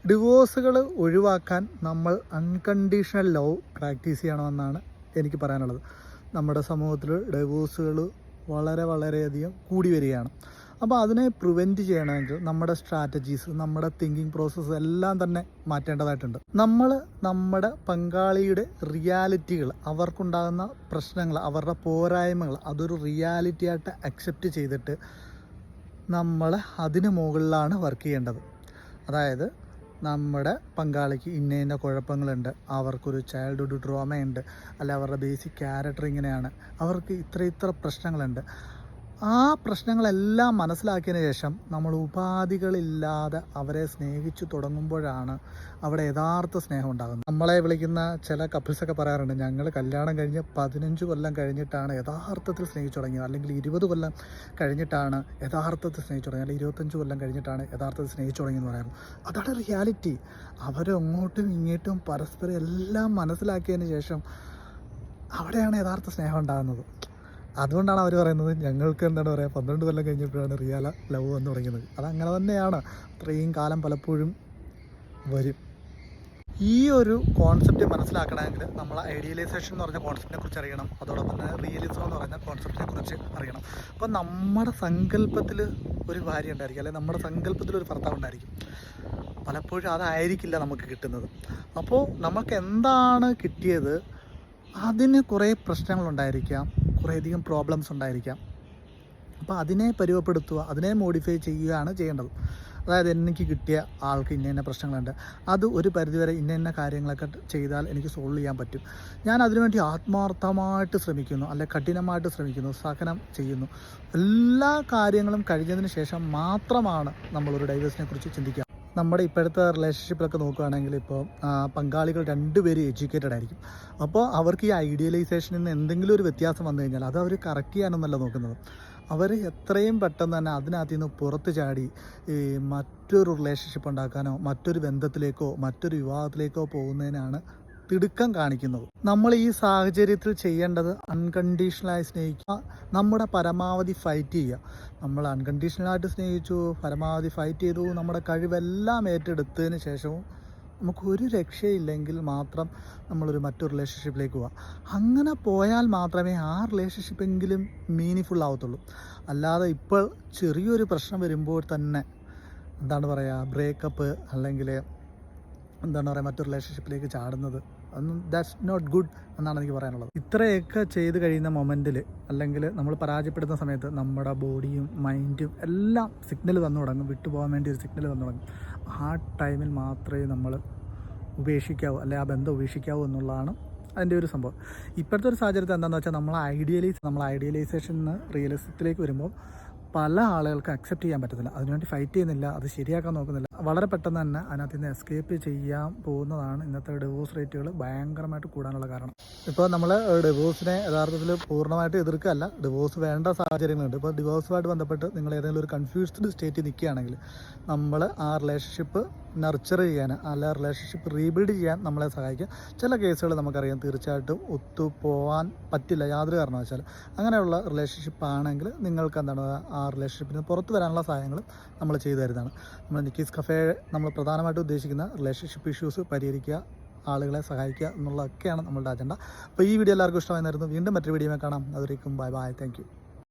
ഡിവോഴ്സുകൾ ഒഴിവാക്കാൻ നമ്മൾ unconditional love practice ചെയ്യണമെന്നാണ് എനിക്ക് പറയാനുള്ളത്. നമ്മുടെ സമൂഹത്തിൽ ഡിവോഴ്സുകൾ വളരെയധികം കൂടി വരികയാണ്. അപ്പോൾ അതിനെ പ്രിവെൻറ്റ് ചെയ്യണമെങ്കിൽ നമ്മുടെ സ്ട്രാറ്റജീസ്, നമ്മുടെ തിങ്കിങ് പ്രോസസ്സ് എല്ലാം തന്നെ മാറ്റേണ്ടതായിട്ടുണ്ട്. നമ്മൾ നമ്മുടെ പങ്കാളിയുടെ റിയാലിറ്റികൾ, അവർക്കുണ്ടാകുന്ന പ്രശ്നങ്ങൾ, അവരുടെ പോരായ്മകൾ അതൊരു റിയാലിറ്റി ആയിട്ട് അക്സെപ്റ്റ് ചെയ്തിട്ട് നമ്മൾ അതിന് മുകളിലാണ് വർക്ക് ചെയ്യേണ്ടത്. അതായത് നമ്മുടെ പങ്കാളിക്ക് ഇന്ന കുഴപ്പങ്ങളുണ്ട്, അവർക്കൊരു ചൈൽഡ്ഹുഡ് ട്രോമയുണ്ട്, അല്ല അവരുടെ ബേസിക് ക്യാരക്ടർ ഇങ്ങനെയാണ്, അവർക്ക് ഇത്ര പ്രശ്നങ്ങളുണ്ട്. ആ പ്രശ്നങ്ങളെല്ലാം മനസ്സിലാക്കിയതിന് ശേഷം നമ്മൾ ഉപാധികളില്ലാതെ അവരെ സ്നേഹിച്ചു തുടങ്ങുമ്പോഴാണ് അവിടെ യഥാർത്ഥ സ്നേഹം ഉണ്ടാകുന്നത്. നമ്മളെ വിളിക്കുന്ന ചില കപ്പിൾസൊക്കെ പറയാറുണ്ട്, ഞങ്ങൾ കല്യാണം കഴിഞ്ഞ് 15 കൊല്ലം കഴിഞ്ഞിട്ടാണ് യഥാർത്ഥത്തിൽ സ്നേഹിച്ചു തുടങ്ങിയത്, അല്ലെങ്കിൽ 20 കൊല്ലം കഴിഞ്ഞിട്ടാണ് യഥാർത്ഥത്തിൽ സ്നേഹിച്ചു തുടങ്ങിയത്, അല്ലെങ്കിൽ 25 കൊല്ലം കഴിഞ്ഞിട്ടാണ് യഥാർത്ഥത്തിൽ സ്നേഹിച്ചു തുടങ്ങിയെന്ന് പറയാറുണ്ട്. അതാണ് റിയാലിറ്റി. അവരങ്ങോട്ടും ഇങ്ങോട്ടും പരസ്പരം എല്ലാം മനസ്സിലാക്കിയതിന് ശേഷം അവിടെയാണ് യഥാർത്ഥ സ്നേഹം ഉണ്ടാകുന്നത്. അതുകൊണ്ടാണ് അവർ പറയുന്നത് ഞങ്ങൾക്ക് 12 കൊല്ലം കഴിഞ്ഞപ്പോഴാണ് റിയൽ ലവ് വന്ന് തുടങ്ങിയത്. അതങ്ങനെ തന്നെയാണ്, അത്രയും കാലം പലപ്പോഴും വരും. ഈ ഒരു കോൺസെപ്റ്റ് മനസ്സിലാക്കണമെങ്കിൽ നമ്മൾ ഐഡിയലൈസേഷൻ എന്ന് പറഞ്ഞ കോൺസെപ്റ്റിനെ കുറിച്ച് അറിയണം, അതോടൊപ്പം തന്നെ റിയലിസം എന്ന് പറഞ്ഞ കോൺസെപ്റ്റിനെ കുറിച്ച് അറിയണം. അപ്പോൾ നമ്മുടെ സങ്കല്പത്തിൽ ഒരു ഭാര്യ ഉണ്ടായിരിക്കും, അല്ലെങ്കിൽ നമ്മുടെ സങ്കല്പത്തിൽ ഒരു ഭർത്താവ് ഉണ്ടായിരിക്കും. പലപ്പോഴും അതായിരിക്കില്ല നമുക്ക് കിട്ടുന്നത്. അപ്പോൾ നമുക്ക് എന്താണ് കിട്ടിയത്, അതിന് കുറേ പ്രശ്നങ്ങളുണ്ടായിരിക്കാം, കുറേയധികം പ്രോബ്ലംസ് ഉണ്ടായിരിക്കാം. അപ്പോൾ അതിനെ പരുവപ്പെടുത്തുക, അതിനെ മോഡിഫൈ ചെയ്യുകയാണ് ചെയ്യേണ്ടത്. അതായത് എനിക്ക് കിട്ടിയ ആൾക്ക് ഇന്ന പ്രശ്നങ്ങളുണ്ട്, അത് ഒരു പരിധിവരെ ഇന്ന കാര്യങ്ങളൊക്കെ ചെയ്താൽ എനിക്ക് സോൾവ് ചെയ്യാൻ പറ്റും. ഞാൻ അതിനുവേണ്ടി ആത്മാർത്ഥമായിട്ട് ശ്രമിക്കുന്നു, അല്ലെ കഠിനമായിട്ട് ശ്രമിക്കുന്നു, സഹനം ചെയ്യുന്നു. എല്ലാ കാര്യങ്ങളും കഴിഞ്ഞതിന് ശേഷം മാത്രമാണ് നമ്മളൊരു ഡൈവേഴ്സിനെ കുറിച്ച് ചിന്തിക്കുക. നമ്മുടെ ഇപ്പോഴത്തെ റിലേഷൻഷിപ്പിലൊക്കെ നോക്കുകയാണെങ്കിൽ ഇപ്പോൾ പങ്കാളികൾ 2 പേരും എഡ്യൂക്കേറ്റഡ് ആയിരിക്കും. അപ്പോൾ അവർക്ക് ഈ ഐഡിയലൈസേഷനിൽ നിന്ന് എന്തെങ്കിലും ഒരു വ്യത്യാസം വന്നു കഴിഞ്ഞാൽ അത് അവർ കറക്റ്റ് ചെയ്യാനൊന്നല്ല നോക്കുന്നത്. അവർ എത്രയും പെട്ടെന്ന് തന്നെ അതിനകത്ത് നിന്ന് പുറത്ത് ചാടി മറ്റൊരു റിലേഷൻഷിപ്പ് ഉണ്ടാക്കാനോ മറ്റൊരു ബന്ധത്തിലേക്കോ മറ്റൊരു വിവാഹത്തിലേക്കോ പോകുന്നതിനാണ് തിടുക്കം കാണിക്കുന്നത്. നമ്മൾ ഈ സാഹചര്യത്തിൽ ചെയ്യേണ്ടത് അൺകണ്ടീഷണലായി സ്നേഹിക്കുക, നമ്മുടെ പരമാവധി ഫൈറ്റ് ചെയ്യുക. നമ്മൾ അൺകണ്ടീഷണലായിട്ട് സ്നേഹിച്ചു, പരമാവധി ഫൈറ്റ് ചെയ്തു, നമ്മുടെ കഴിവെല്ലാം ഏറ്റെടുത്തതിന് ശേഷവും നമുക്കൊരു രക്ഷയില്ലെങ്കിൽ മാത്രം നമ്മളൊരു മറ്റൊരു റിലേഷൻഷിപ്പിലേക്ക് പോവുക. അങ്ങനെ പോയാൽ മാത്രമേ ആ റിലേഷൻഷിപ്പെങ്കിലും മീനിങ് ആവത്തുള്ളൂ. അല്ലാതെ ഇപ്പോൾ ചെറിയൊരു പ്രശ്നം വരുമ്പോൾ തന്നെ ബ്രേക്കപ്പ് അല്ലെങ്കിൽ മറ്റൊരു റിലേഷൻഷിപ്പിലേക്ക് ചാടുന്നത്, ദാറ്റ്സ് നോട്ട് ഗുഡ് എന്നാണ് എനിക്ക് പറയാനുള്ളത്. ഇത്രയൊക്കെ ചെയ്ത് കഴിയുന്ന മൊമെൻറ്റിൽ, അല്ലെങ്കിൽ നമ്മൾ പരാജയപ്പെടുന്ന സമയത്ത് നമ്മുടെ ബോഡിയും മൈൻഡും എല്ലാം സിഗ്നൽ തന്നു തുടങ്ങും, വിട്ടുപോകാൻ വേണ്ടി ഒരു സിഗ്നൽ തന്നു തുടങ്ങും. ആ ടൈമിൽ മാത്രമേ നമ്മൾ ഉപേക്ഷിക്കാവൂ, അല്ലെങ്കിൽ ആ ബന്ധം ഉപേക്ഷിക്കാവൂ എന്നുള്ളതാണ് അതിൻ്റെ ഒരു സംഭവം. ഇപ്പോഴത്തെ ഒരു സാഹചര്യത്തിൽ എന്താണെന്ന് വെച്ചാൽ നമ്മൾ ഐഡിയലൈസേഷൻ നിന്ന് റിയലിസത്തിലേക്ക് വരുമ്പോൾ പല ആളുകൾക്ക് അക്സെപ്റ്റ് ചെയ്യാൻ പറ്റത്തില്ല, അതിനുവേണ്ടി ഫൈറ്റ് ചെയ്യുന്നില്ല, അത് ശരിയാക്കാൻ നോക്കുന്നില്ല. വളരെ പെട്ടെന്ന് തന്നെ അതിനകത്ത് നിന്ന് എസ്കേപ്പ് ചെയ്യാൻ പോകുന്നതാണ് ഇന്നത്തെ ഡിവോഴ്സ് റേറ്റുകൾ ഭയങ്കരമായിട്ട് കൂടാനുള്ള കാരണം. ഇപ്പോൾ നമ്മൾ ഡിവോഴ്സിനെ യഥാർത്ഥത്തിൽ പൂർണ്ണമായിട്ട് എതിർക്കുകയല്ല, ഡിവോഴ്സ് വേണ്ട സാഹചര്യങ്ങളുണ്ട്. ഇപ്പോൾ ഡിവോഴ്സുമായിട്ട് ബന്ധപ്പെട്ട് നിങ്ങൾ ഏതെങ്കിലും ഒരു കൺഫ്യൂസ്ഡ് സ്റ്റേറ്റിൽ നിൽക്കുകയാണെങ്കിൽ നമ്മൾ ആ റിലേഷൻഷിപ്പ് നർച്ചർ ചെയ്യാൻ, അല്ല റിലേഷൻഷിപ്പ് റീബിൽഡ് ചെയ്യാൻ നമ്മളെ സഹായിക്കുക. ചില കേസുകൾ നമുക്കറിയാം തീർച്ചയായിട്ടും ഒത്തുപോകാൻ പറ്റില്ല യാതൊരു കാരണവശാൽ. അങ്ങനെയുള്ള റിലേഷൻഷിപ്പ് ആണെങ്കിൽ നിങ്ങൾക്ക് ആ റിലേഷൻഷിപ്പിന് പുറത്ത് വരാനുള്ള സഹായങ്ങൾ നമ്മൾ ചെയ്തു തരുന്നതാണ്. നമ്മൾ നിക്കീസ് കഫേ നമ്മൾ പ്രധാനമായിട്ടും ഉദ്ദേശിക്കുന്ന റിലേഷൻഷിപ്പ് ഇഷ്യൂസ് പരിഹരിക്കുക, ആളുകളെ സഹായിക്കുക എന്നുള്ളതൊക്കെയാണ് നമ്മളുടെ അജണ്ട. അപ്പോൾ ഈ വീഡിയോ എല്ലാവർക്കും ഇഷ്ടമായിരുന്നു. വീണ്ടും മറ്റൊരു വീഡിയോ കാണാം. അതുവരേക്കും ബൈ, താങ്ക് യു.